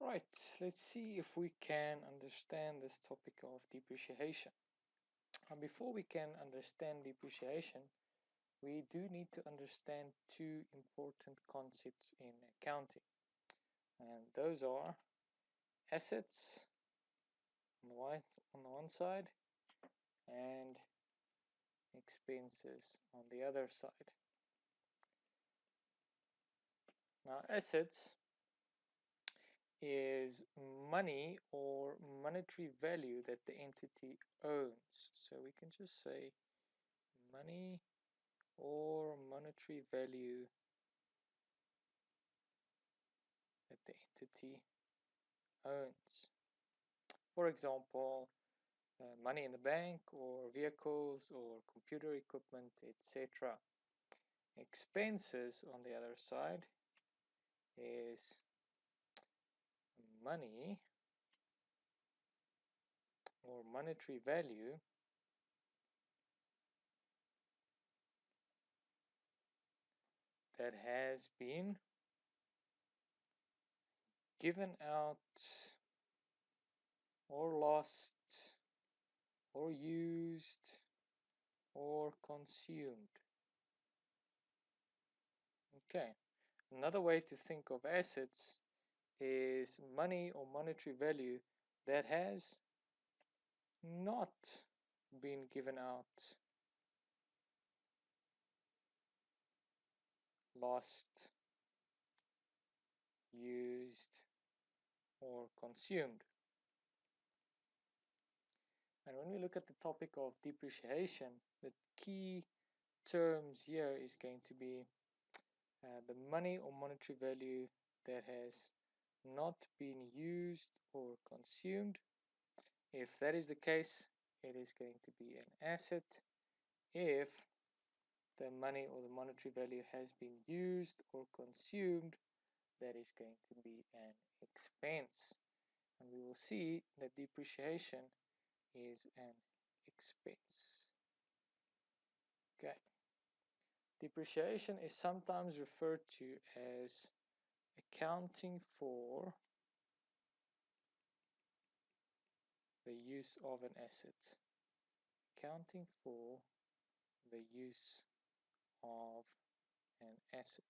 Right, let's see if we can understand this topic of depreciation. And before we can understand depreciation, we do need to understand two important concepts in accounting. And those are assets on the one side and expenses on the other side. Now, assets is money or monetary value that the entity owns. So we can just say money or monetary value that the entity owns. For example, money in the bank or vehicles or computer equipment, etc. Expenses on the other side is money or monetary value that has been given out or lost or used or consumed. Okay, another way to think of assets is money or monetary value that has not been given out, lost, used, or consumed. And when we look at the topic of depreciation, the key terms here is going to be the money or monetary value that has not been used or consumed. If that is the case, it is going to be an asset. If the money or the monetary value has been used or consumed, that is going to be an expense. And we will see that depreciation is an expense. Okay. Depreciation is sometimes referred to as accounting for the use of an asset. Accounting for the use of an asset.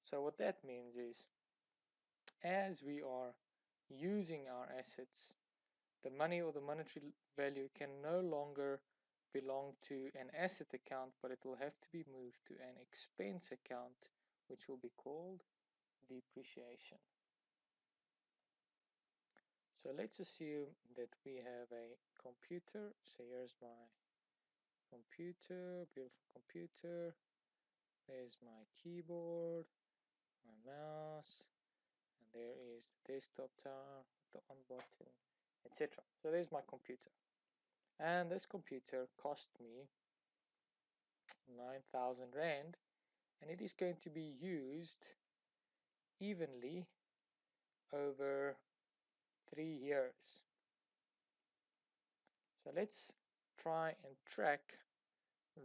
So what that means is, as we are using our assets, the money or the monetary value can no longer belong to an asset account, but it will have to be moved to an expense account, which will be called depreciation. So let's assume that we have a computer. So here's my computer, beautiful computer. There's my keyboard, my mouse, and there is the desktop tower with the on button, etc. So there's my computer. And this computer cost me 9,000 Rand, and it is going to be used evenly over 3 years. So let's try and track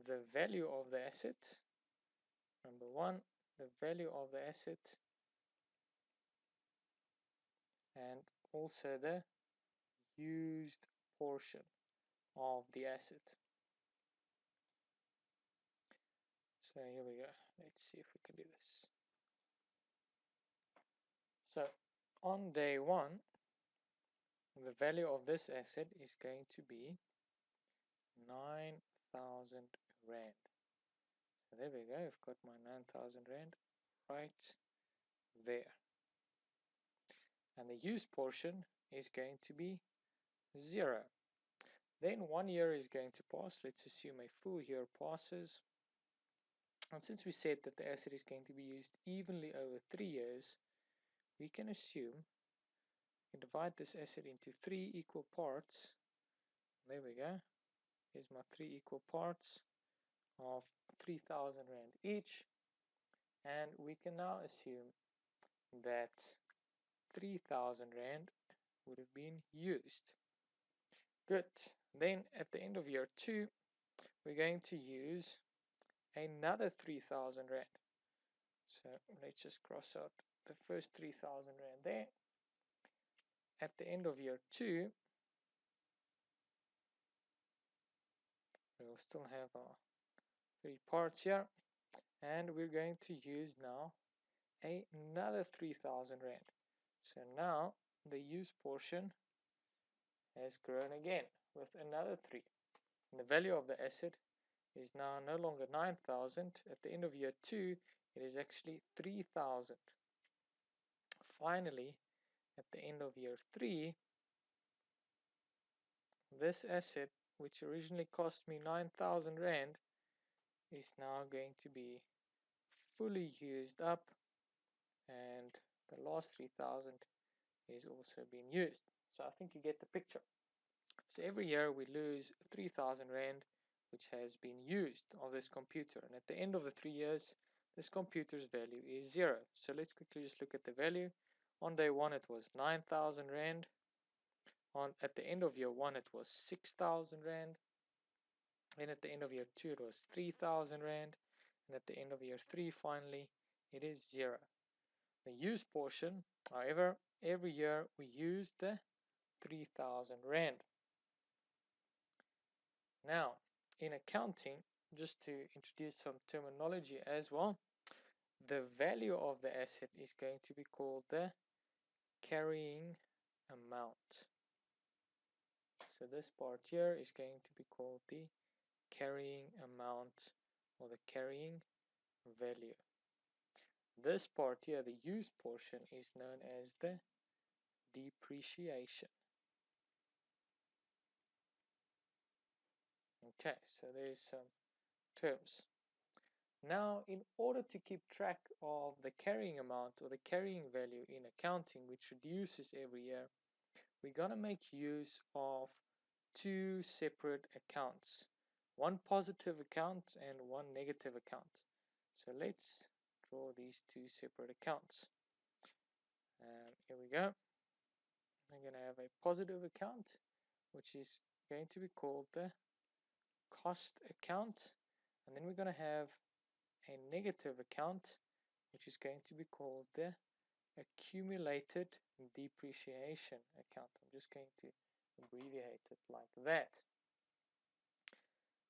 the value of the asset. Number one, the value of the asset, and also the used portion of the asset. So here we go. Let's see if we can do this. So on day one, the value of this asset is going to be 9,000 Rand. So there we go. I've got my 9,000 Rand right there. And the used portion is going to be 0. Then 1 year is going to pass. Let's assume a full year passes. And since we said that the asset is going to be used evenly over 3 years, we can assume we can divide this asset into 3 equal parts. There we go. Here's my 3 equal parts of 3,000 Rand each. And we can now assume that 3,000 Rand would have been used. Good. Then at the end of year 2, we're going to use another 3,000 Rand. So let's just cross out the first 3,000 Rand there. At the end of year 2, we will still have our 3 parts here, and we're going to use now another 3,000 Rand. So now the use portion has grown again with another 3. And the value of the asset is now no longer 9,000. At the end of year 2, it is actually 3,000. Finally, at the end of year 3, this asset, which originally cost me 9,000 Rand, is now going to be fully used up, and the last 3,000 is also being used. So I think you get the picture. So every year we lose 3,000 Rand, which has been used of this computer. And at the end of the 3 years, this computer's value is 0. So let's quickly just look at the value. On day 1, it was 9,000 Rand. At the end of year 1, it was 6,000 Rand. And at the end of year 2, it was 3,000 Rand. And at the end of year 3, finally, it is 0. The use portion, however, every year we use the 3,000 Rand. Now, in accounting, just to introduce some terminology as well, the value of the asset is going to be called the carrying amount. So this part here is going to be called the carrying amount or the carrying value. This part here, the use portion, is known as the depreciation. Okay, so there's some terms. Now, in order to keep track of the carrying amount or the carrying value in accounting, which reduces every year, we're going to make use of 2 separate accounts. One positive account and one negative account. So let's draw these 2 separate accounts. Here we go. I'm going to have a positive account, which is going to be called the cost account. And then we're going to have a negative account, which is going to be called the accumulated depreciation account. I'm just going to abbreviate it like that.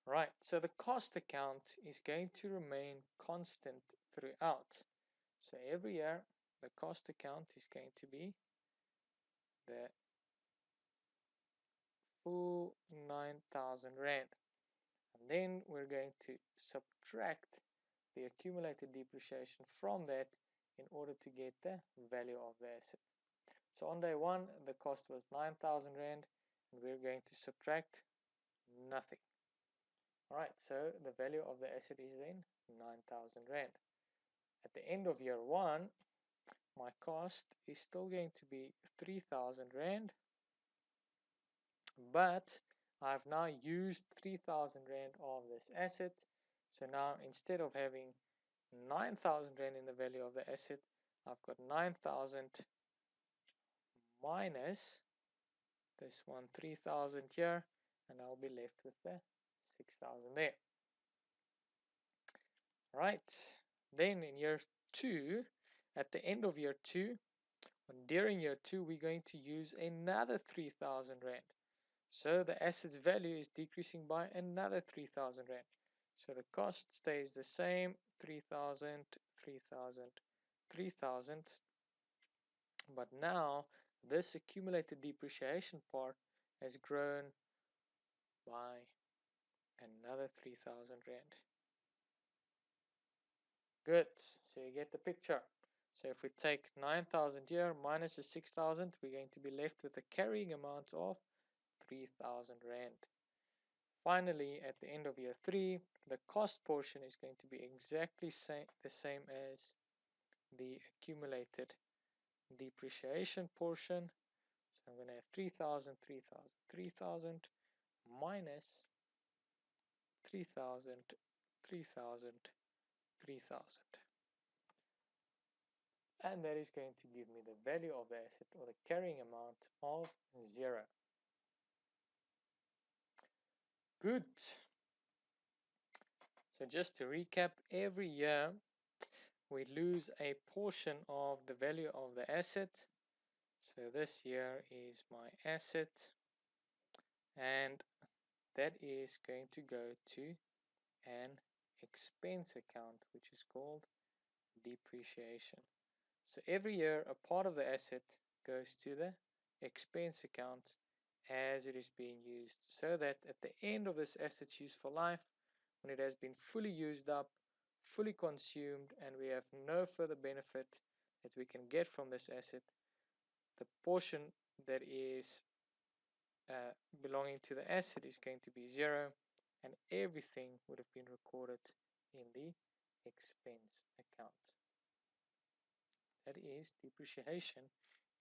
Right, so the cost account is going to remain constant throughout. So every year, the cost account is going to be the full 9,000 Rand. And then we're going to subtract the accumulated depreciation from that in order to get the value of the asset. So on day 1, the cost was 9,000 Rand, and we're going to subtract nothing. Alright, so the value of the asset is then 9,000 Rand. At the end of year 1, my cost is still going to be 3,000 Rand, but I've now used 3,000 Rand of this asset. So now instead of having 9,000 Rand in the value of the asset, I've got 9,000 minus this one 3,000 here, and I'll be left with the 6,000 there. Right, then in year 2, at the end of year 2, during year 2, we're going to use another 3,000 Rand. So the asset's value is decreasing by another 3,000 Rand. So the cost stays the same, 3,000, 3,000, 3,000. But now this accumulated depreciation part has grown by another 3,000 Rand. Good, so you get the picture. So if we take 9,000 here minus the 6,000, we're going to be left with a carrying amount of 3,000 Rand. Finally, at the end of year 3, the cost portion is going to be exactly the same as the accumulated depreciation portion. So I'm going to have 3,000, 3,000, 3,000 minus 3,000, 3,000, 3,000. And that is going to give me the value of the asset or the carrying amount of 0. Good. So just to recap, every year we lose a portion of the value of the asset. So this here is my asset, and that is going to go to an expense account, which is called depreciation. So every year a part of the asset goes to the expense account as it is being used, so that at the end of this asset's useful life, when it has been fully used up, fully consumed, and we have no further benefit that we can get from this asset, the portion that is belonging to the asset is going to be zero, and everything would have been recorded in the expense account. That is depreciation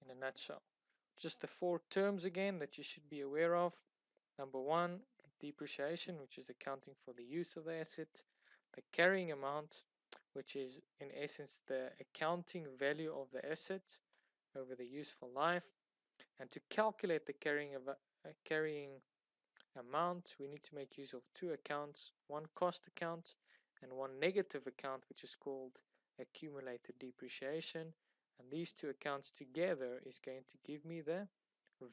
in a nutshell. Just the four terms again that you should be aware of. Number one, depreciation, which is accounting for the use of the asset. The carrying amount, which is in essence the accounting value of the asset over the useful life. And to calculate the carrying amount, we need to make use of two accounts, one cost account and one negative account, which is called accumulated depreciation. And these two accounts together is going to give me the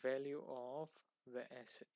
value of the asset.